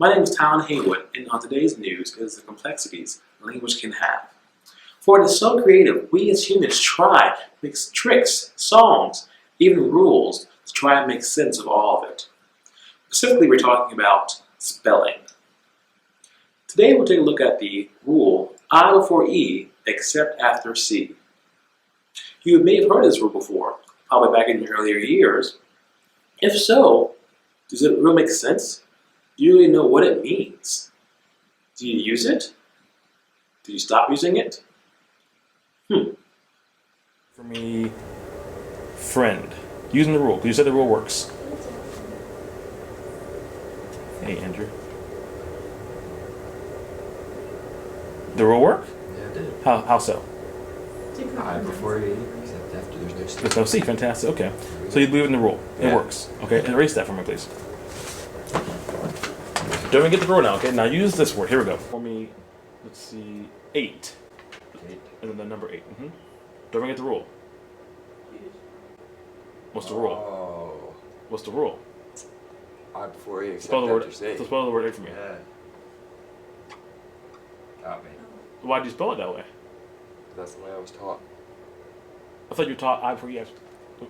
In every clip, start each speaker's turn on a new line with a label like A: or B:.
A: My name is Tylen Haywood, and on today's news is the complexities language can have. For it is so creative, we as humans try, make tricks, songs, even rules to try and make sense of all of it. Specifically, we're talking about spelling. Today we'll take a look at the rule I before E except after C. You may have heard this rule before, probably back in your earlier years. If so, does it really make sense? Do you really know what it means? Do you use it? Did you stop using it?
B: For me, friend. Using the rule, because you said the rule works. Hey, Andrew. The rule work?
C: Yeah, it did.
B: How so?
C: I before E, except after there's no C.
B: There's no C. Fantastic. Okay. So you believe in the rule. It
C: Yeah.
B: works. Okay. And erase that for me, please. Don't even get the rule now. Okay. Now use this word. Here we go. For me, let's see, 8.
C: 8.
B: And then the number 8. Don't forget the rule. What's the rule?
C: Oh.
B: What's the rule?
C: I before E, except
B: Spell the
C: after
B: word.
C: C.
B: So spell the word 8 for me.
C: Yeah. Got me.
B: Why did you spell it that way?
C: That's the way I was taught.
B: I thought you taught I before you. I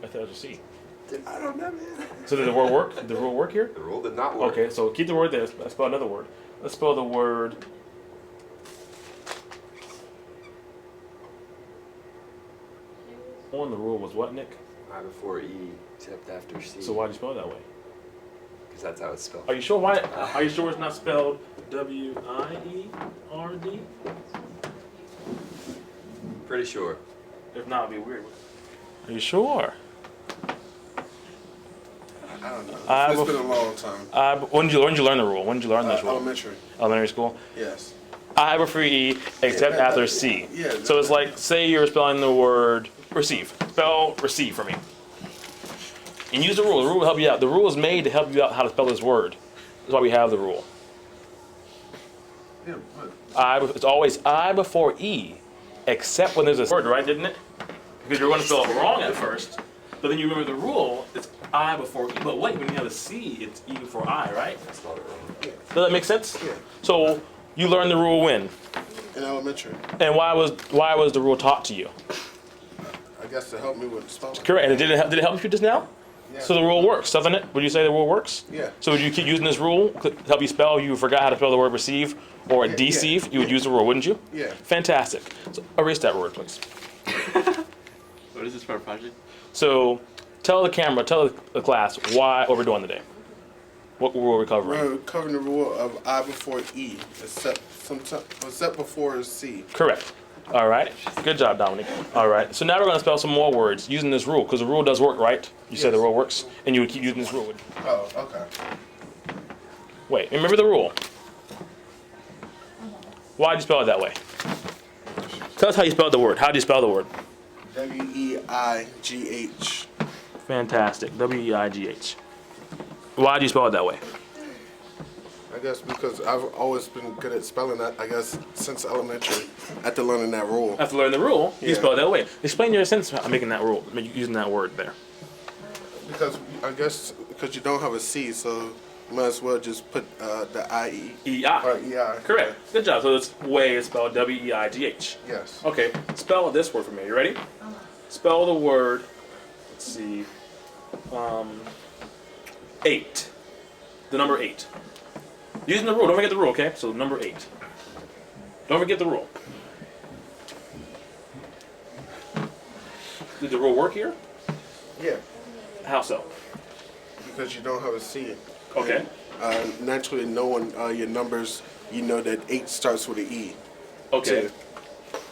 B: thought it was a C.
C: I don't know, man.
B: So did the word work? Did the rule work here?
C: The rule did not work.
B: Okay, so keep the word there. Let's spell another word. Let's spell the word. On the rule was what, Nick?
C: I before E, except after C.
B: So why'd you spell it that way?
C: Because that's how it's spelled.
B: Are you sure? Why? Are you sure it's not spelled W-I-E-R-D?
C: Pretty sure.
B: If not, it'd be weird. Are you sure?
D: I don't know.
B: I
D: It's
B: will-
D: been a long time.
B: When did you learn the rule? When did you learn this rule?
D: Elementary.
B: Elementary school.
D: Yes.
B: I before E except
D: Yeah,
B: after C.
D: yeah,
B: So it's like, say you're spelling the word receive. Spell receive for me. And use the rule. The rule will help you out. The rule is made to help you out how to spell this word. That's why we have the rule.
D: Yeah, but
B: It's always I before E, except when there's a word, right? Didn't it? Because you're going to spell it wrong at first, but then you remember the rule. It's I before E. But wait, when you have a C, it's E before I, right?
C: I spelled it wrong.
B: Does that make sense?
D: Yeah.
B: So you learned the rule when,
D: in elementary,
B: and why was the rule taught to you?
D: I guess to help me with spelling.
B: Correct. And did it help you just now?
D: Yeah.
B: So the rule works, doesn't it? Would you say the rule works?
D: Yeah.
B: So would you keep using this rule to help you spell? You forgot how to spell the word receive or
D: Yeah,
B: deceive.
D: yeah,
B: You would
D: yeah.
B: use the rule, wouldn't you?
D: Yeah.
B: Fantastic. So erase that word, please.
E: What is this for a project?
B: So tell the camera, tell the class what we're doing today. What rule we're covering.
D: We're covering the rule of I before E, except before C.
B: Correct. All right. Good job, Dominic. All right. So now we're going to spell some more words using this rule because the rule does work, right? You said the
D: Yes.
B: rule works, and you would keep using this rule.
D: Oh, okay.
B: Wait, remember the rule. Why'd you spell it that way? Tell us how you spelled the word. How do you spell the word?
D: Weigh.
B: Fantastic. W-E-I-G-H. Why do you spell it that way?
D: I guess because I've always been good at spelling that. I guess since elementary, after learning that rule.
B: After learning the rule, you
D: Yeah.
B: spell it that way. Explain your sense of making that rule, using that word there.
D: Because I guess because you don't have a C, so you might as well just put the I-E.
B: E-I.
D: Or E-I.
B: Correct. Good job. So this way is spelled W-E-I-G-H.
D: Yes.
B: Okay, spell this word for me. You ready? Spell the word, let's see, 8. The number 8. Using the rule. Don't forget the rule, okay? So number 8. Don't forget the rule. Did the rule work here?
D: Yeah.
B: How so?
D: Because you don't have a C.
B: Okay.
D: Naturally, knowing your numbers, you know that 8 starts with an E.
B: Okay.
D: too.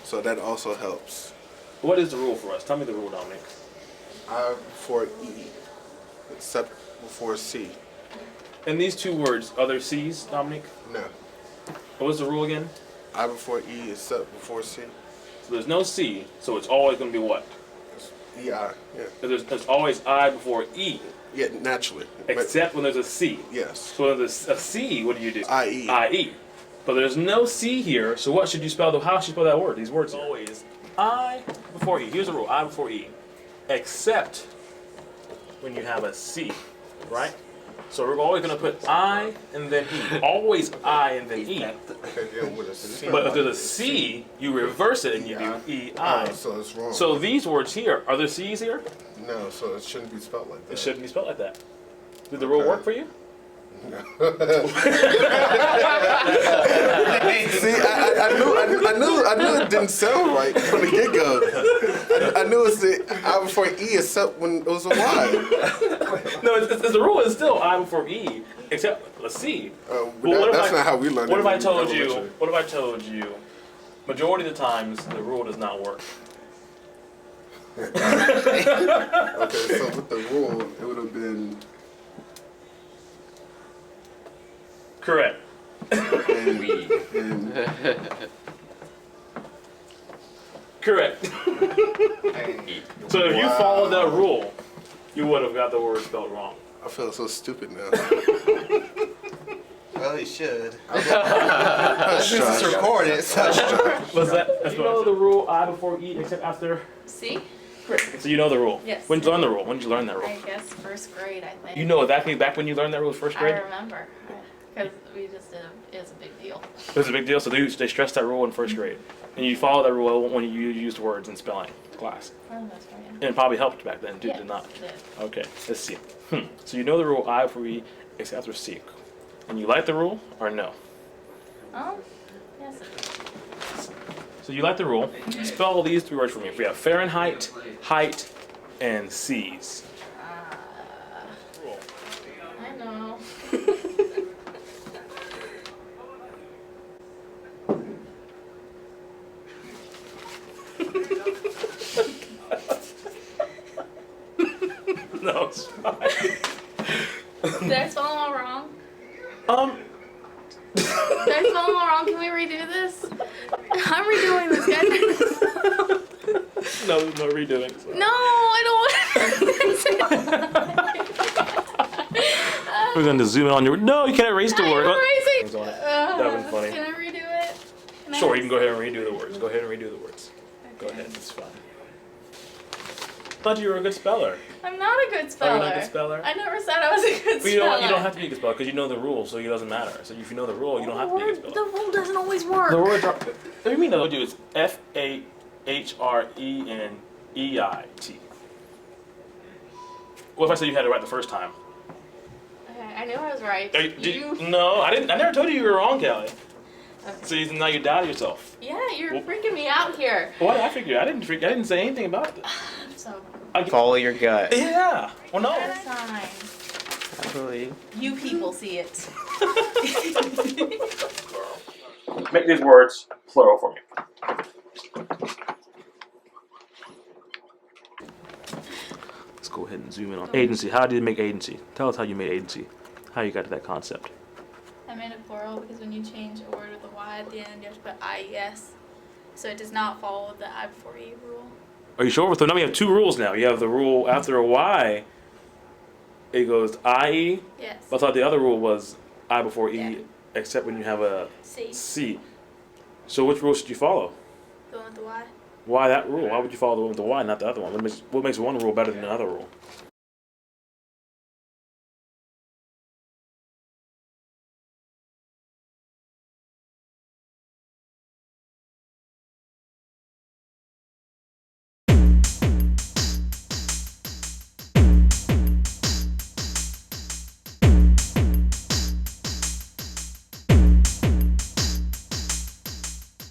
D: So that also helps.
B: What is the rule for us? Tell me the rule, Dominic.
D: I before E, except before C.
B: And these two words, are there C's, Dominic?
D: No.
B: What was the rule again?
D: I before E, except before C.
B: So there's no C, so it's always going to be what?
D: It's E-I. Yeah.
B: There's always I before E,
D: Yeah, naturally.
B: except when there's a C.
D: Yes.
B: So when there's a C, what do you do?
D: I-E.
B: I-E. But there's no C here, so what should you spell? How should you spell that word? These words always I before E. Here's the rule: I before E, except when you have a C, right? So we're always going to put I and then E. Always I and then E.
D: Okay, then with a C.
B: But if there's a C, you reverse it and you do E, I.
D: Oh, so it's wrong.
B: So these words here, are there C's here?
D: no, so it shouldn't be spelled like that.
B: It shouldn't be spelled like that. Did the rule
D: Okay.
B: work for you?
D: See, I knew it didn't sound right from the get go. I knew it's the I before E except when it was a Y.
B: No, it's the rule is still I before E, except a C.
D: But
B: Well, what if
D: that's
B: I-
D: not how we learned
B: What
D: it
B: if I
D: in
B: told you?
D: elementary.
B: What if I told you? Majority of the times, the rule does not work.
D: Okay, so with the rule, it would have been
B: Correct.
D: and
B: Correct. So if you followed that rule, you would have got the word spelled wrong.
D: I feel so stupid now.
F: Well, he should.
D: Hush,
F: This is
D: Josh.
F: recorded, so.
B: Was that? You know the rule I before E except after.
G: See?
B: Correct. So you know the rule.
G: Yes.
B: When did you learn the rule? When did you learn that rule?
G: I guess first grade, I think.
B: You know exactly back when you learned that rule was first
G: I
B: grade.
G: remember. Because we just did it was a big deal.
B: It was a big deal. So they stressed that rule in first grade, and you follow that rule when you used words in spelling class.
G: For the most part, yeah.
B: And it probably helped back then too,
G: Yes,
B: did not?
G: it did.
B: Okay, let's see. So you know the rule I before E except after C. And you like the rule or no?
G: Yes, it is.
B: So you like the rule. Spell these three words for me. We have Fahrenheit, height, and C's.
G: I know.
B: No, it's fine.
G: Did I spell them all wrong?
B: Did
G: Did I spell them all wrong? Can we redo this? I'm redoing this, guys.
B: No redoing. So.
G: No, I don't want
B: We're going to zoom in on your. No, you can't erase the
G: to.
B: word.
G: I'm erasing.
B: Names on it. That would've been funny.
G: Can I redo it?
B: Sure, you can go ahead and redo the words. Go ahead and redo the words. Go ahead, it's fine. Thought you were a good speller.
G: I'm not a good
B: Oh,
G: speller.
B: you're not a good speller?
G: I never said I was a good
B: But
G: speller.
B: you don't have to be a good speller because you know the rules, so it doesn't matter. So if you know the rule, you don't have to be a good speller.
G: The rule doesn't always work.
B: The words are. What do you mean? The do is FAHRENEIT. What if I said you had it right the first time?
G: Okay, I knew I was right.
B: No, I didn't. I never told you you were wrong, Kelly.
G: Okay.
B: So now you doubt yourself.
G: Yeah, you're freaking me out here.
B: What? I figured I didn't freak. I didn't say anything about this.
G: So,
E: Follow your gut.
B: Yeah. Well, no.
G: that's fine.
E: I believe.
G: You people see it.
B: Make these words plural for me. Let's go ahead and zoom in on agency. How did you make agency? Tell us how you made agency. How you got to that concept.
G: I made it plural because when you change a word with a Y at the end, you have to put IES. So it does not follow the I before E rule.
B: Are you sure? So now we have two rules now. You have the rule after a Y, it goes IE.
G: Yes.
B: I thought the other rule was I before E,
G: Yeah.
B: except when you have a
G: C.
B: C. So which rule should you follow?
G: The one with the Y.
B: Why that rule? Why would you follow the one with the Y, not the other one? What makes one rule better than the other rule?